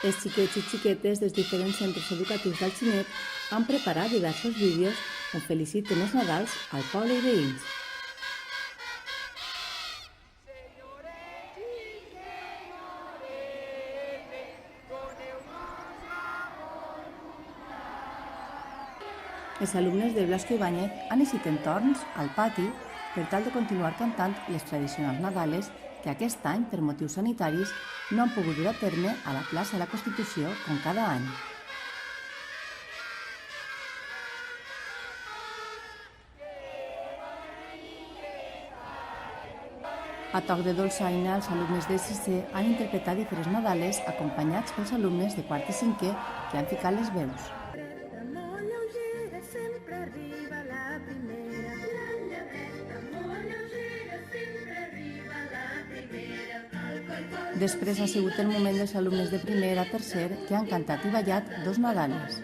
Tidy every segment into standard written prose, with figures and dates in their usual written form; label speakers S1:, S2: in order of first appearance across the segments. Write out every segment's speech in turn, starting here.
S1: Els xiquets i xiquetes dels diferents centres educatius d'Alginet han preparat diversos vídeos on feliciten els Nadals al poble i veïns. Els alumnes del Blasco Ibáñez han eixit en torns al pati per tal de continuar cantant les tradicionals Nadales que aquest any, per motius sanitaris, no han pogut dur a terme a la plaça de la Constitució com cada any. A toc de dolçaina, els alumnes de sisè han interpretat diferents Nadales acompanyats pels alumnes de quart i cinquè que han ficat les veus. Després ha sigut el moment dels alumnes de primer a tercer que han cantat i ballat dos Nadales.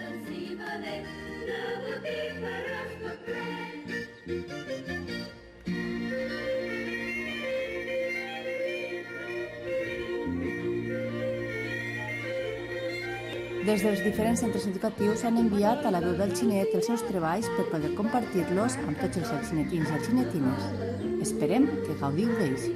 S1: Des dels diferents centres educatius han enviat a la veu d'Alginet els seus treballs per poder compartir-los amb tots els alginetins i alginetines. Esperem que gaudiu d'ells.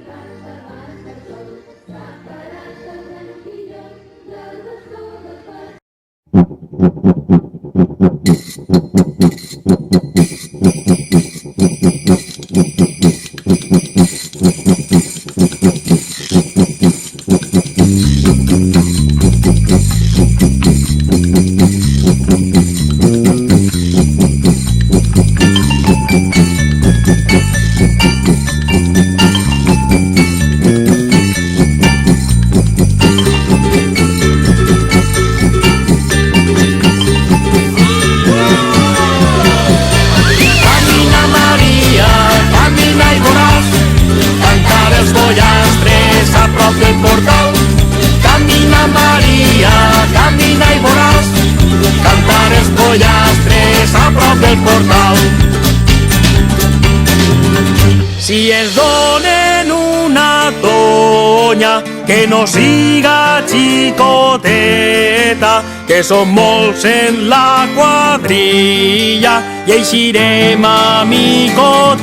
S2: Si es donen una tonya, que no siga xicoteta, que som molts en la quadrilla i eixirem amicoteta.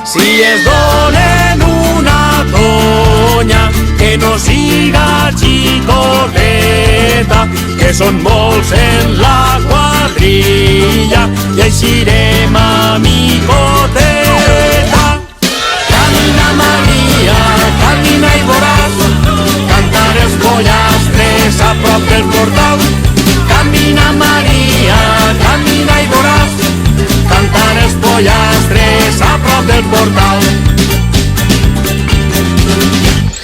S2: Si es donen una tonya, que no siga xicoteta, que són molts en la quadrilla i eixirem amicoteta. Camina Maria, camina i veuràs cantar els pollastres a prop del portal. Camina Maria, camina i veuràs cantar els pollastres a prop del portal.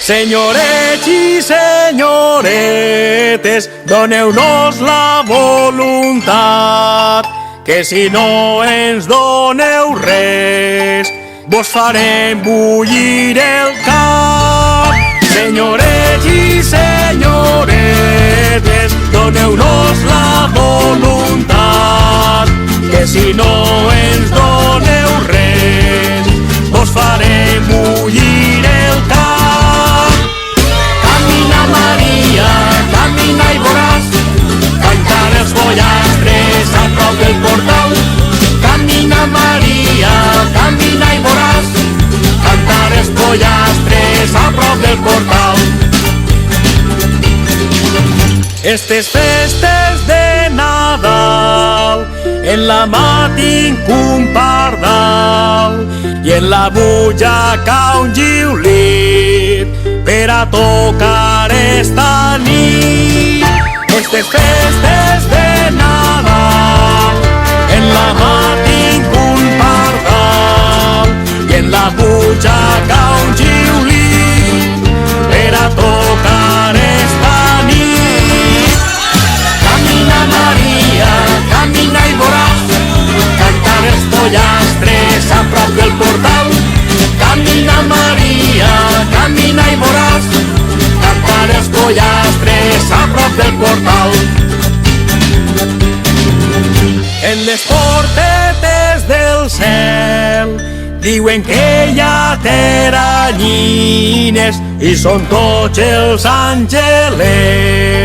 S2: Senyorets i senyoretes, doneu-nos la voluntat, que si no ens doneu res, vos farem bullir el cap. Senyorets i senyoretes, doneu-nos la voluntat, que si no ens doneu res, vos farem bullir el cap. Camina Maria, camina i veuràs cantar els pollastres a prop del portal. Camina Maria, camina i veuràs cantar els pollastres a prop del portal. Estes festes de Nadal en la mà tinc un pardal i en la butxaca un xiulit per a tocar esta nit. Estes festes de Nadal en la mà tinc un pardal i en la butxaca un xiulit per a tocar esta nit. Camina Maria, camina i veuràs cantar els pollastres a prop del portal. Camina Maria, camina i veuràs cantar els pollastres a prop del portal. En les portetes del cel diuen que hi ha teranyines i són tots els angelets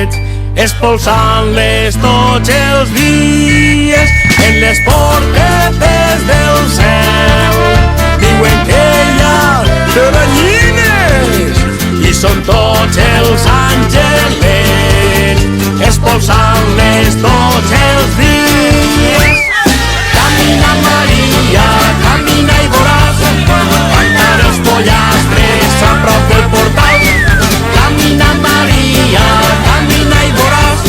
S2: espolsant-les tots els dies en les portetes del cel. Diuen que hi ha teranyines i són tots els àngelets, espolsant-les tots els dies. Camina Maria, camina i veuràs cantar els pollastres a prop del portal. Camina Maria, camina i veuràs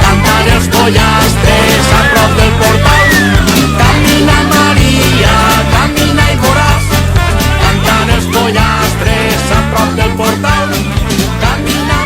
S2: cantar els pollastres a prop del portal. Camina Maria, camina i veuràs cantar els pollastres a prop del portal. Camina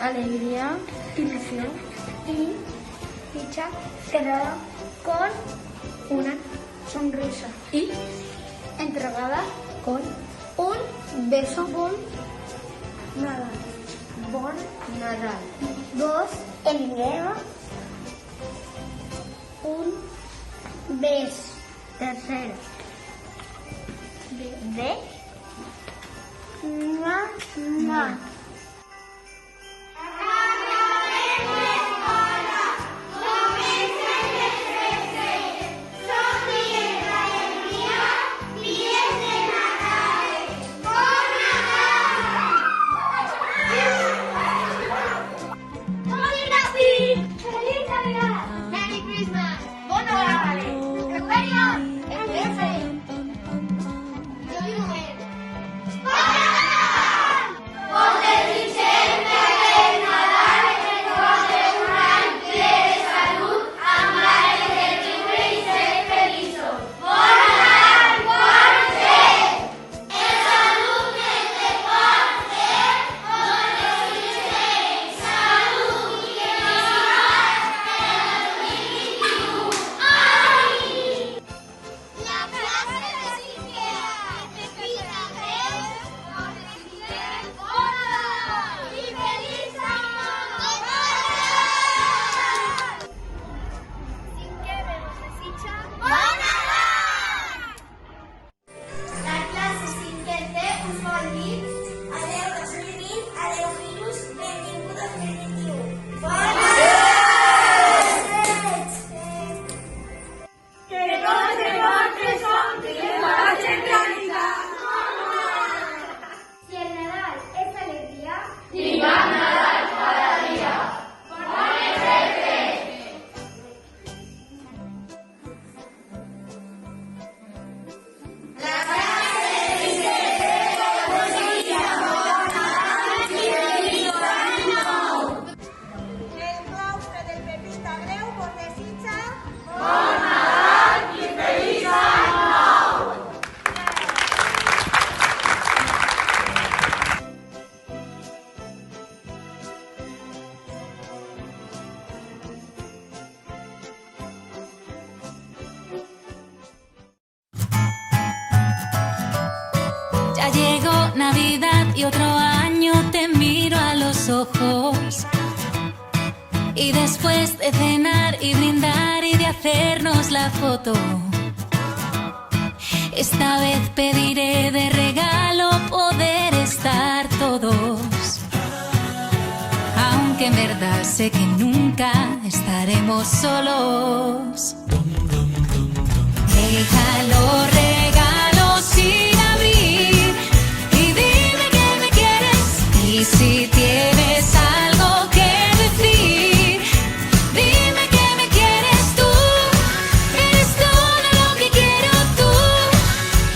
S3: alegría, ilusión y dicha cerrada con una sonrisa y entregada con un beso. Bon Nadal. Bon Nadal. 2. Envieu un bes. 3. De mamá.
S4: Ya llegó Navidad y otro año te miro a los ojos. Y después de cenar y brindar y de hacernos la foto, esta vez pediré de regalo poder estar todos. Aunque en verdad sé que nunca estaremos solos. Deja los regalos sin abrir y dime que me quieres. Y si tienes algo que decir, dime que me quieres tú. Eres todo lo que quiero tú.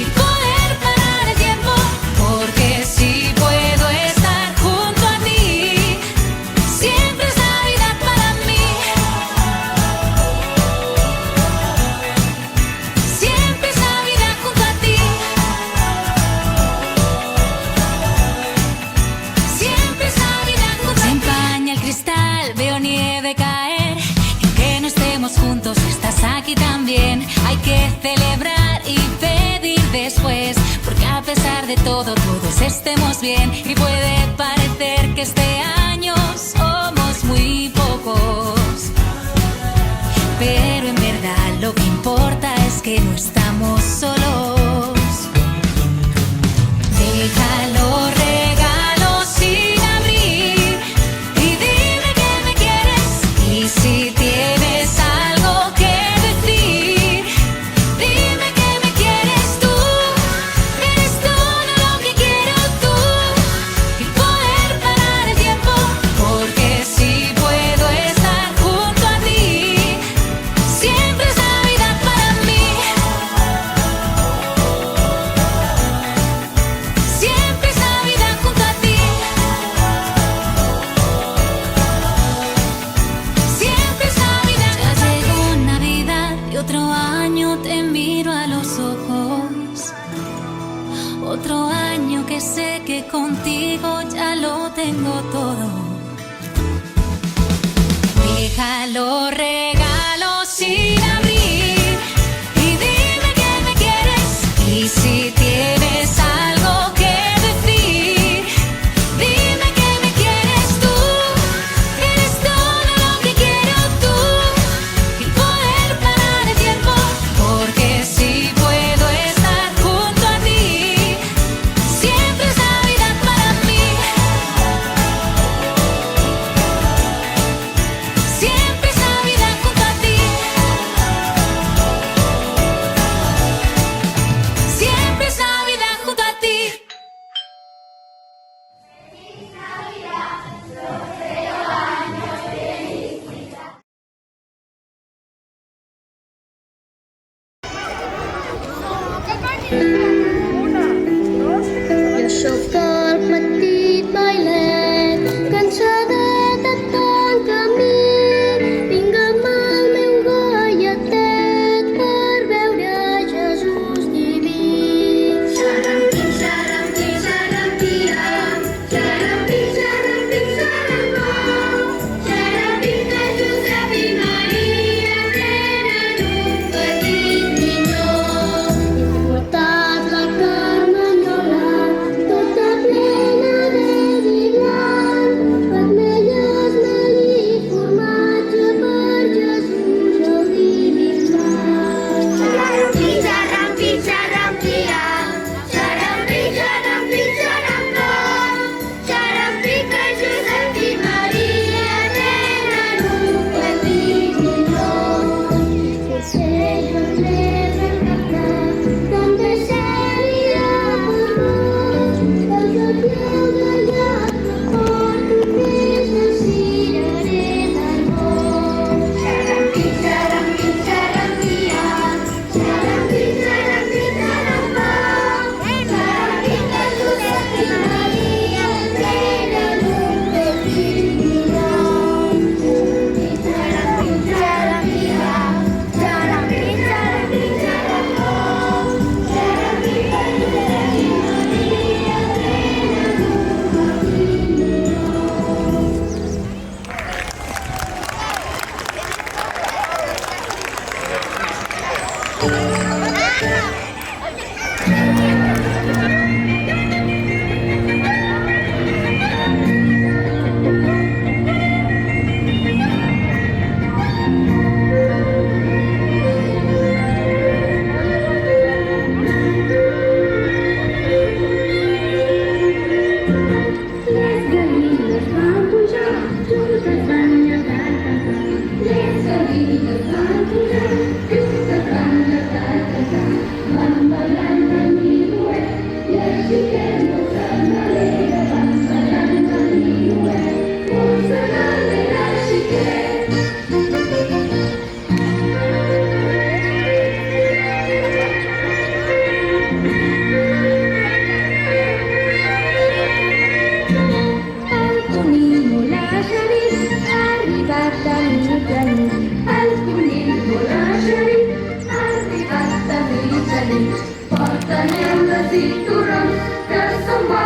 S4: Y poder parar el tiempo, porque si puedo estar junto a ti, siempre es Navidad para mí. Siempre es Navidad junto a ti. Siempre es Navidad junto a ti. Se empaña el cristal, veo nieve caer. Y aunque no estemos juntos, estás aquí también. Hay que celebrar y pedir después, porque a pesar de todo, todos estemos bien. Y puede parecer que este año somos muy pocos, pero en verdad lo que importa es que no estamos solos. Deja los regalos sin abrir y dime que me quieres. Y si tienes algo que decir, dime que me quieres tú. Eres todo lo que quiero tú. Y poder parar el tiempo, porque si puedo estar junto a ti, siempre es Navidad para mí.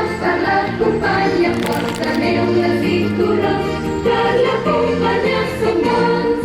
S5: passa la companya, porta neu de cinturó, per l'acompanyar som bons.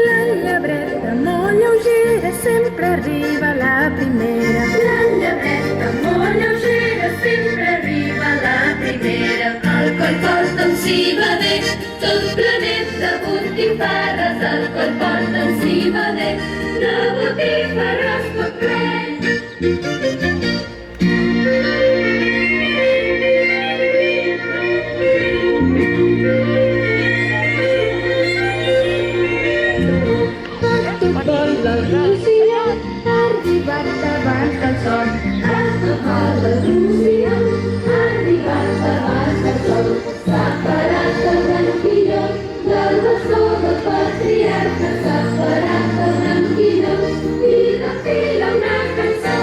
S6: La llebreta molt lleugera sempre arriba la primera.
S5: La llebreta molt lleugera sempre arriba la primera. El coll porta un civader, tot plenet de botifarres. El coll porta un civader, de botifarres tot ple.
S6: La Llucia ha arribat abans del sol.
S5: La Llucia ha arribat abans del sol. S'ha parat el branquillós del bastó del patriarca. S'ha parat el branquillós i refila una cançó.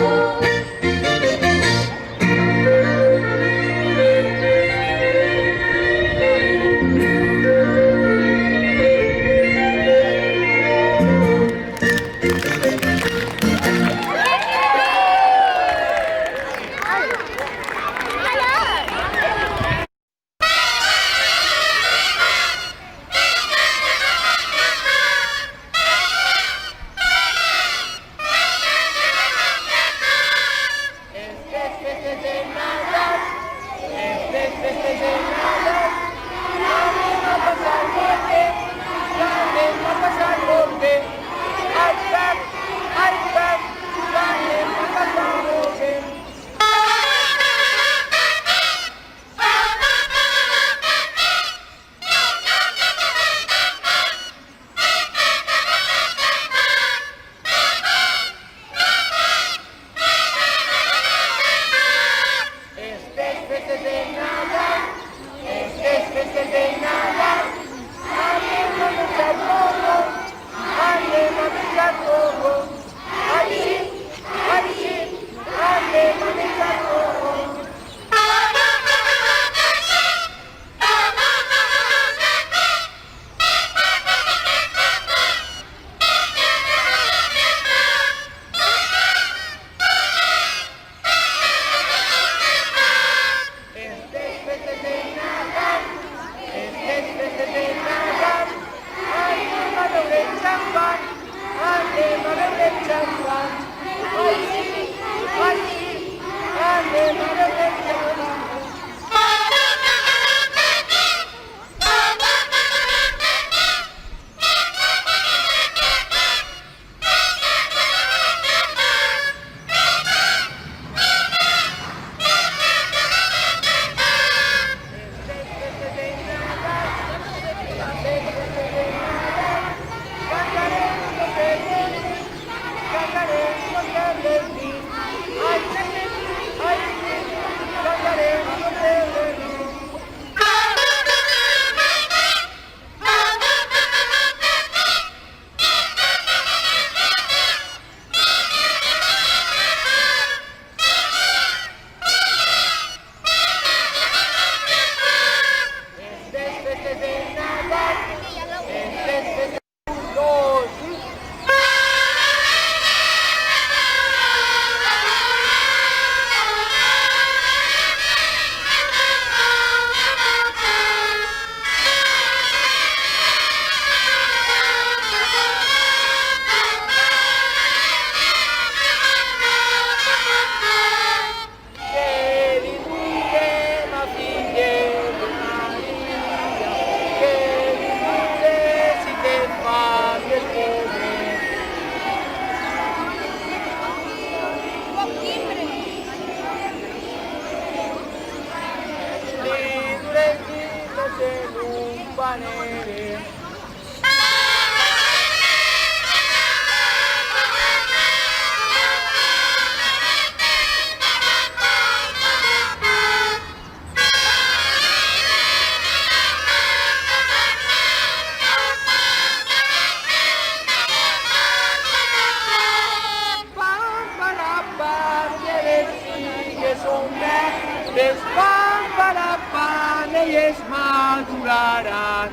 S2: Despamparapan, ells maduraran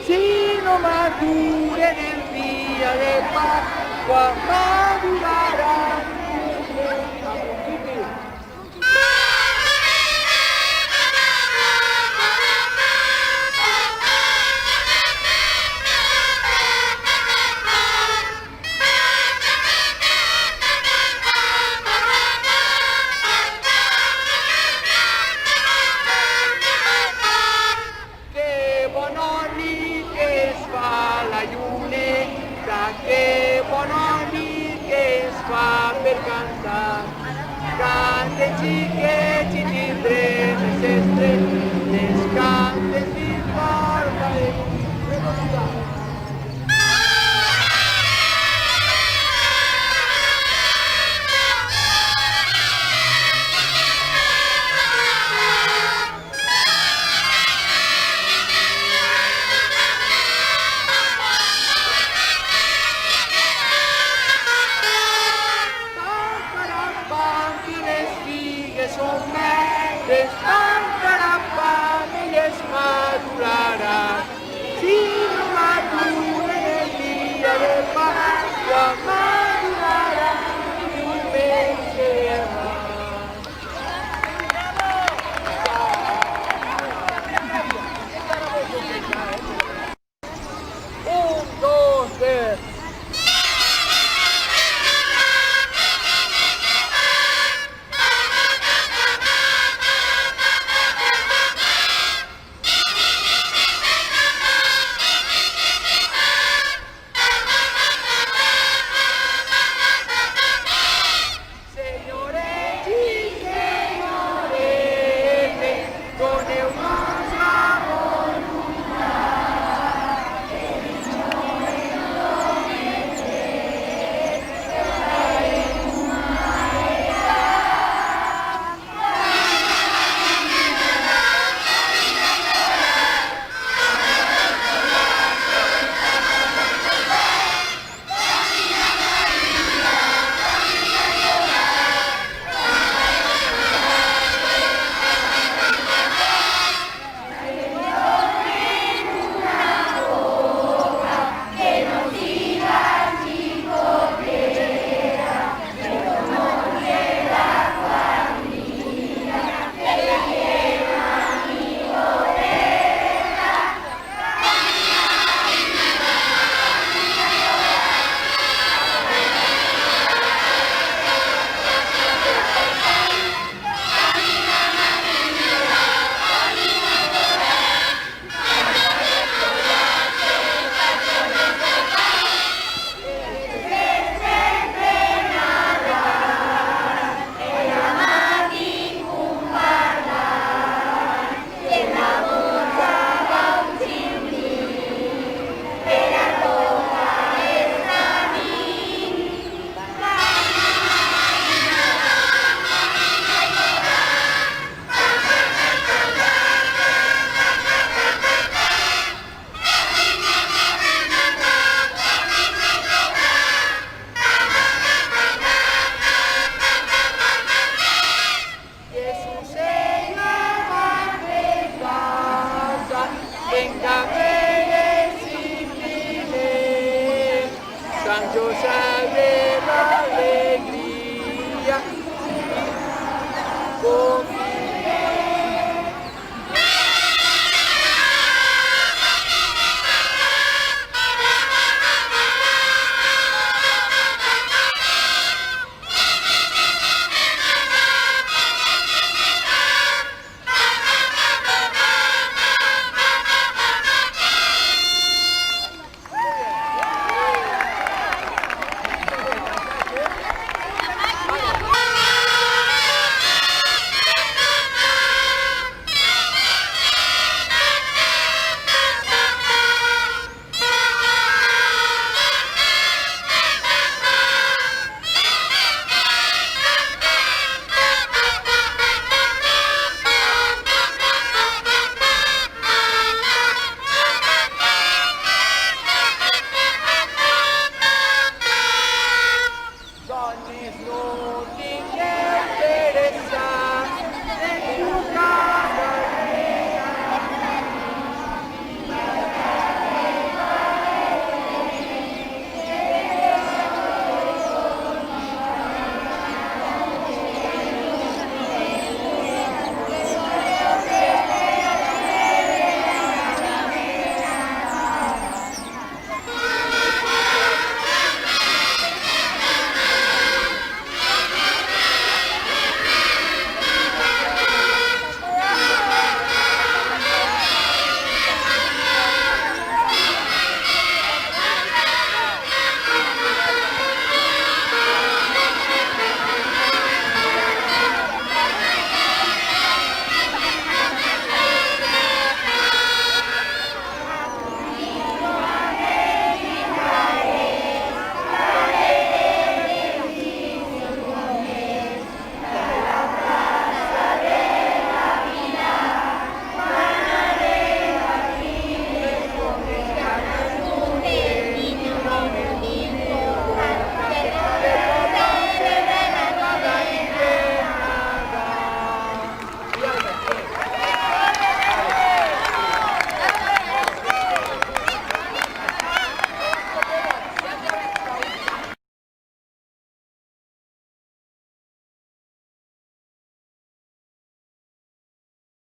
S2: si no madura en el día de Pascua, madurará. Que bononi que es fa la lluneta, que bononi que es fa per cantar. Cante xiquets i tindrem les estrelles, canten fins forta de recordar. Son verdes, carapán y les madurarán. Si no maduran el día de Pascua, madurarán y vencerán. Un, dos, tres. San José